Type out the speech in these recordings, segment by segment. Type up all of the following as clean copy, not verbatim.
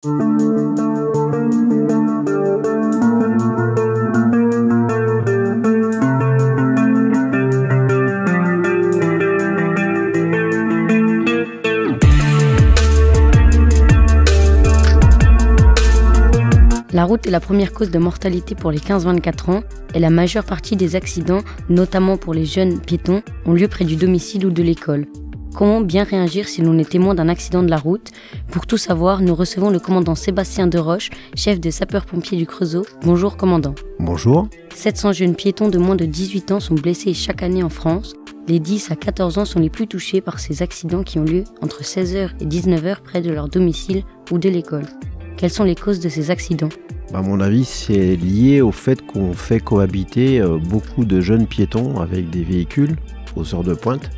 La route est la première cause de mortalité pour les 15-24 ans et la majeure partie des accidents, notamment pour les jeunes piétons, ont lieu près du domicile ou de l'école. Comment bien réagir si l'on est témoin d'un accident de la route? Pour tout savoir, nous recevons le commandant Sébastien Deroche, chef de sapeurs-pompiers du Creusot. Bonjour commandant. Bonjour. 700 jeunes piétons de moins de 18 ans sont blessés chaque année en France. Les 10 à 14 ans sont les plus touchés par ces accidents qui ont lieu entre 16h et 19h près de leur domicile ou de l'école. Quelles sont les causes de ces accidents? À mon avis, c'est lié au fait qu'on fait cohabiter beaucoup de jeunes piétons avec des véhicules aux heures de pointe.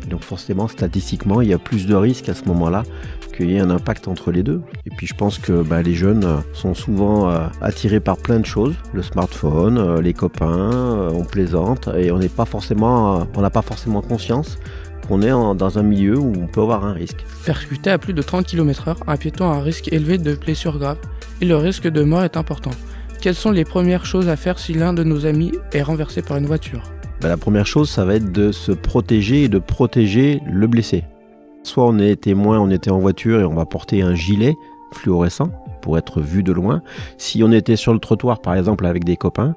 Et donc forcément, statistiquement, il y a plus de risques à ce moment-là qu'il y ait un impact entre les deux. Et puis je pense que les jeunes sont souvent attirés par plein de choses. Le smartphone, les copains, on plaisante et on n'a pas forcément conscience qu'on est dans un milieu où on peut avoir un risque. Percuté à plus de 30 km/h, un piéton a un risque élevé de blessures graves et le risque de mort est important. Quelles sont les premières choses à faire si l'un de nos amis est renversé par une voiture? La première chose, ça va être de se protéger et de protéger le blessé. Soit on est témoin, on était en voiture et on va porter un gilet fluorescent pour être vu de loin. Si on était sur le trottoir par exemple avec des copains,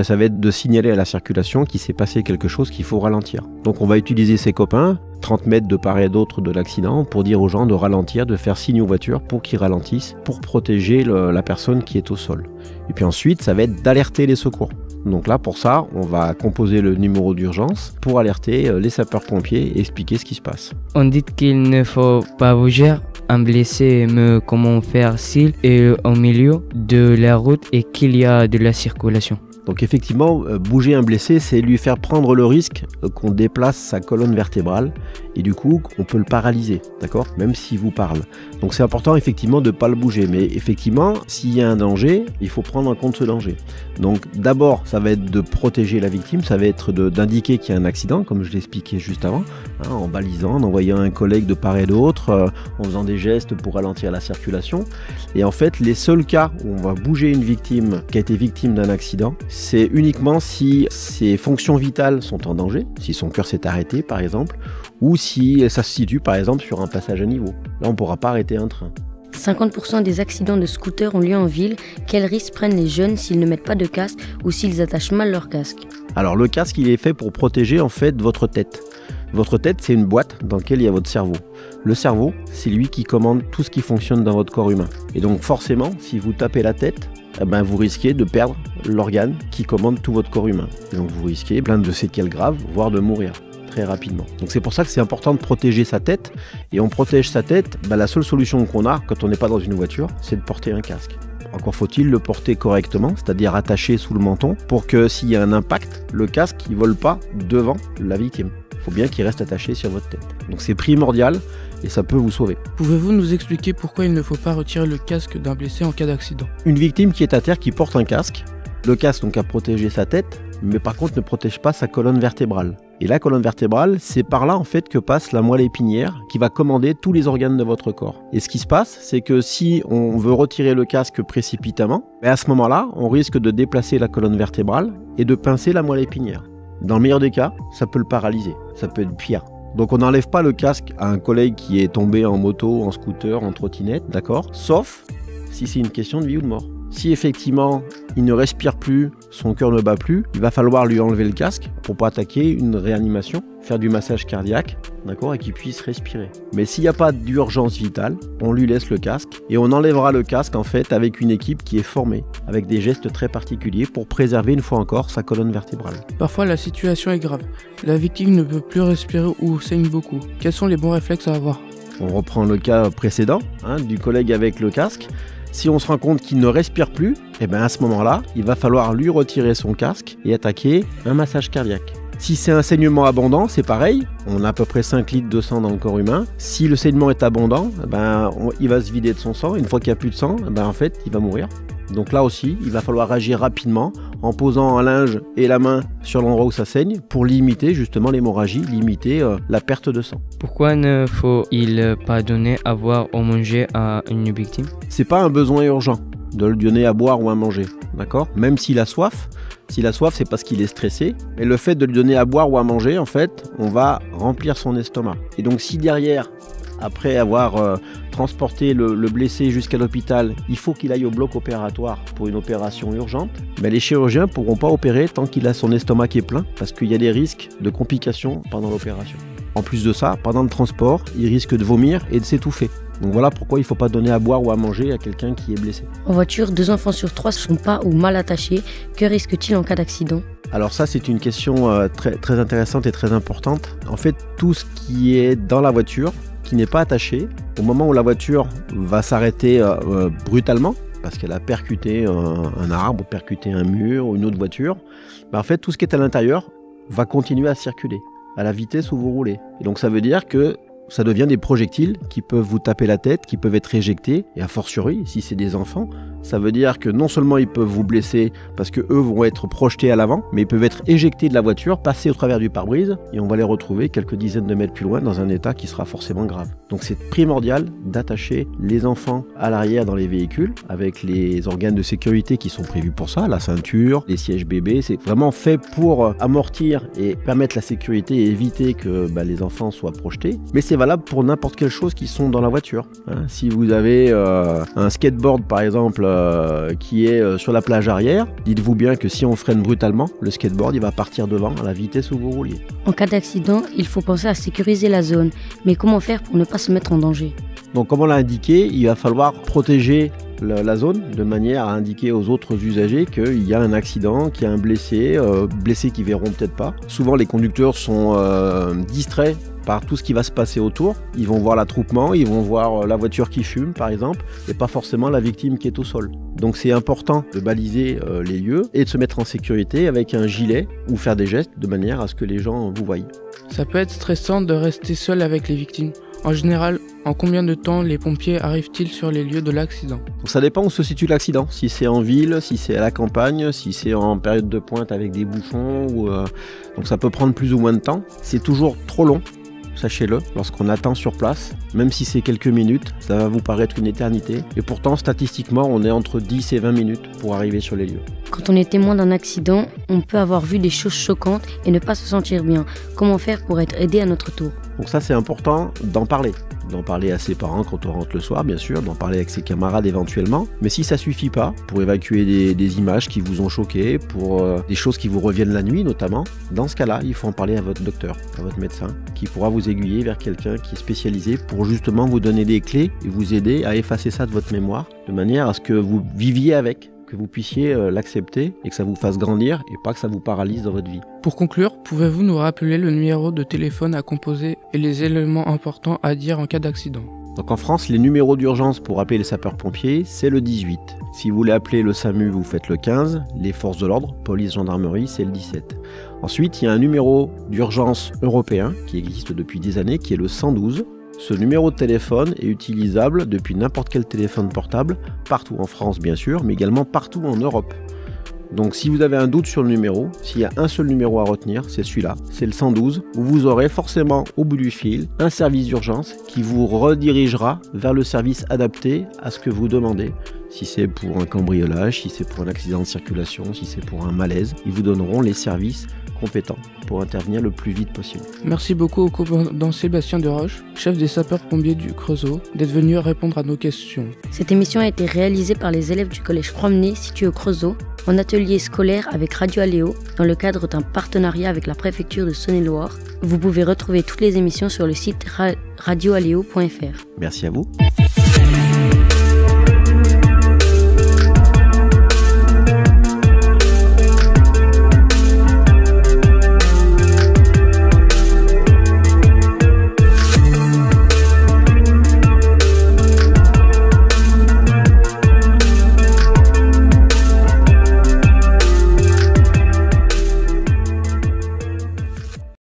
ça va être de signaler à la circulation qu'il s'est passé quelque chose qu'il faut ralentir. Donc on va utiliser ses copains, 30 mètres de part et d'autre de l'accident, pour dire aux gens de ralentir, de faire signe aux voitures pour qu'ils ralentissent, pour protéger la personne qui est au sol. Et puis ensuite, ça va être d'alerter les secours. Donc là, pour ça, on va composer le numéro d'urgence pour alerter les sapeurs-pompiers et expliquer ce qui se passe. On dit qu'il ne faut pas bouger. Un blessé me comment faire s'il est au milieu de la route et qu'il y a de la circulation. Donc effectivement, bouger un blessé, c'est lui faire prendre le risque qu'on déplace sa colonne vertébrale et du coup, on peut le paralyser, d'accord? Même s'il vous parle. Donc c'est important effectivement de ne pas le bouger. Mais effectivement, s'il y a un danger, il faut prendre en compte ce danger. Donc d'abord, ça va être de protéger la victime, ça va être d'indiquer qu'il y a un accident, comme je l'expliquais juste avant, en balisant, en envoyant un collègue de part et d'autre, en faisant des gestes pour ralentir la circulation. Et en fait, les seuls cas où on va bouger une victime qui a été victime d'un accident, c'est uniquement si ses fonctions vitales sont en danger, si son cœur s'est arrêté par exemple, ou si ça se situe par exemple sur un passage à niveau. Là, on ne pourra pas arrêter un train. 50% des accidents de scooter ont lieu en ville. Quels risques prennent les jeunes s'ils ne mettent pas de casque ou s'ils attachent mal leur casque? Alors le casque, il est fait pour protéger en fait votre tête. Votre tête, c'est une boîte dans laquelle il y a votre cerveau. Le cerveau, c'est lui qui commande tout ce qui fonctionne dans votre corps humain. Et donc forcément, si vous tapez la tête, vous risquez de perdre l'organe qui commande tout votre corps humain. Et donc vous risquez plein de séquelles graves, voire de mourir très rapidement. Donc c'est pour ça que c'est important de protéger sa tête. Et on protège sa tête, la seule solution qu'on a quand on n'est pas dans une voiture, c'est de porter un casque. Encore faut-il le porter correctement, c'est-à-dire attaché sous le menton, pour que s'il y a un impact, le casque ne vole pas devant la victime. Il faut bien qu'il reste attaché sur votre tête. Donc c'est primordial et ça peut vous sauver. Pouvez-vous nous expliquer pourquoi il ne faut pas retirer le casque d'un blessé en cas d'accident? Une victime qui est à terre, qui porte un casque, le casque donc a protégé sa tête, mais par contre ne protège pas sa colonne vertébrale. Et la colonne vertébrale, c'est par là en fait que passe la moelle épinière qui va commander tous les organes de votre corps. Et ce qui se passe, c'est que si on veut retirer le casque précipitamment, à ce moment-là, on risque de déplacer la colonne vertébrale et de pincer la moelle épinière. Dans le meilleur des cas, ça peut le paralyser, ça peut être pire. Donc on n'enlève pas le casque à un collègue qui est tombé en moto, en scooter, en trottinette, d'accord? Sauf si c'est une question de vie ou de mort. Si effectivement il ne respire plus, son cœur ne bat plus, il va falloir lui enlever le casque pour pas attaquer une réanimation, faire du massage cardiaque, d'accord, et qu'il puisse respirer. Mais s'il n'y a pas d'urgence vitale, on lui laisse le casque et on enlèvera le casque en fait avec une équipe qui est formée, avec des gestes très particuliers pour préserver une fois encore sa colonne vertébrale. Parfois la situation est grave, la victime ne peut plus respirer ou saigne beaucoup. Quels sont les bons réflexes à avoir? On reprend le cas précédent, du collègue avec le casque. Si on se rend compte qu'il ne respire plus, à ce moment-là, il va falloir lui retirer son casque et attaquer un massage cardiaque. Si c'est un saignement abondant, c'est pareil. On a à peu près 5 litres de sang dans le corps humain. Si le saignement est abondant, il va se vider de son sang. Une fois qu'il n'y a plus de sang, en fait, il va mourir. Donc là aussi, il va falloir agir rapidement en posant un linge et la main sur l'endroit où ça saigne pour limiter justement l'hémorragie, limiter la perte de sang. Pourquoi ne faut-il pas donner à boire ou manger à une victime? C'est pas un besoin urgent de lui donner à boire ou à manger, d'accord? Même s'il a soif. S'il a soif, c'est parce qu'il est stressé. Et le fait de lui donner à boire ou à manger, en fait, on va remplir son estomac. Et donc si derrière, après avoir transporté le blessé jusqu'à l'hôpital, il faut qu'il aille au bloc opératoire pour une opération urgente, mais les chirurgiens ne pourront pas opérer tant qu'il a son estomac qui est plein, parce qu'il y a des risques de complications pendant l'opération. En plus de ça, pendant le transport, il risque de vomir et de s'étouffer. Donc voilà pourquoi il ne faut pas donner à boire ou à manger à quelqu'un qui est blessé. En voiture, 2 enfants sur 3 ne sont pas ou mal attachés. Que risque-t-il en cas d'accident? Alors ça, c'est une question très intéressante et très importante. En fait, tout ce qui est dans la voiture, qui n'est pas attaché, au moment où la voiture va s'arrêter brutalement, parce qu'elle a percuté un arbre, percuté un mur ou une autre voiture, en fait, tout ce qui est à l'intérieur va continuer à circuler à la vitesse où vous roulez. Et donc ça veut dire que ça devient des projectiles qui peuvent vous taper la tête, qui peuvent être éjectés, et a fortiori, si c'est des enfants, ça veut dire que non seulement ils peuvent vous blesser parce que eux vont être projetés à l'avant, mais ils peuvent être éjectés de la voiture, passer au travers du pare-brise, et on va les retrouver quelques dizaines de mètres plus loin dans un état qui sera forcément grave. Donc c'est primordial d'attacher les enfants à l'arrière dans les véhicules, avec les organes de sécurité qui sont prévus pour ça, la ceinture, les sièges bébés, c'est vraiment fait pour amortir et permettre la sécurité et éviter que les enfants soient projetés, mais c'est valable pour n'importe quelle chose qui sont dans la voiture. Si vous avez un skateboard par exemple qui est sur la plage arrière, dites-vous bien que si on freine brutalement, le skateboard il va partir devant à la vitesse où vous rouliez. En cas d'accident, il faut penser à sécuriser la zone. Mais comment faire pour ne pas se mettre en danger? Donc comme on l'a indiqué, il va falloir protéger la zone de manière à indiquer aux autres usagers qu'il y a un accident, qu'il y a un blessé, blessé qui verront peut-être pas. Souvent les conducteurs sont distraits par tout ce qui va se passer autour. Ils vont voir l'attroupement, ils vont voir la voiture qui fume par exemple, et pas forcément la victime qui est au sol. Donc c'est important de baliser les lieux et de se mettre en sécurité avec un gilet ou faire des gestes de manière à ce que les gens vous voient. Ça peut être stressant de rester seul avec les victimes. En général, en combien de temps les pompiers arrivent-ils sur les lieux de l'accident? Donc ça dépend où se situe l'accident. Si c'est en ville, si c'est à la campagne, si c'est en période de pointe avec des bouchons, donc ça peut prendre plus ou moins de temps. C'est toujours trop long, sachez-le, lorsqu'on attend sur place. Même si c'est quelques minutes, ça va vous paraître une éternité. Et pourtant, statistiquement, on est entre 10 et 20 minutes pour arriver sur les lieux. Quand on est témoin d'un accident, on peut avoir vu des choses choquantes et ne pas se sentir bien. Comment faire pour être aidé à notre tour? Donc ça, c'est important d'en parler à ses parents quand on rentre le soir, bien sûr, d'en parler avec ses camarades éventuellement. Mais si ça suffit pas, pour évacuer des images qui vous ont choqué, pour des choses qui vous reviennent la nuit notamment, dans ce cas-là, il faut en parler à votre docteur, à votre médecin, qui pourra vous aiguiller vers quelqu'un qui est spécialisé pour justement vous donner des clés et vous aider à effacer ça de votre mémoire, de manière à ce que vous viviez avec, que vous puissiez l'accepter et que ça vous fasse grandir et pas que ça vous paralyse dans votre vie. Pour conclure, pouvez-vous nous rappeler le numéro de téléphone à composer et les éléments importants à dire en cas d'accident? Donc en France, les numéros d'urgence pour appeler les sapeurs-pompiers, c'est le 18. Si vous voulez appeler le SAMU, vous faites le 15. Les forces de l'ordre, police, gendarmerie, c'est le 17. Ensuite, il y a un numéro d'urgence européen qui existe depuis des années, qui est le 112. Ce numéro de téléphone est utilisable depuis n'importe quel téléphone portable, partout en France bien sûr, mais également partout en Europe. Donc si vous avez un doute sur le numéro, s'il y a un seul numéro à retenir, c'est celui-là, c'est le 112, où vous aurez forcément au bout du fil un service d'urgence qui vous redirigera vers le service adapté à ce que vous demandez. Si c'est pour un cambriolage, si c'est pour un accident de circulation, si c'est pour un malaise, ils vous donneront les services compétents pour intervenir le plus vite possible. Merci beaucoup au commandant Sébastien Deroche, chef des sapeurs-pompiers du Creusot, d'être venu répondre à nos questions. Cette émission a été réalisée par les élèves du collège Croix-Menée situé au Creusot, en atelier scolaire avec Radio Aléo, dans le cadre d'un partenariat avec la préfecture de Saône-et-Loire. Vous pouvez retrouver toutes les émissions sur le site radioaléo.fr. Merci à vous.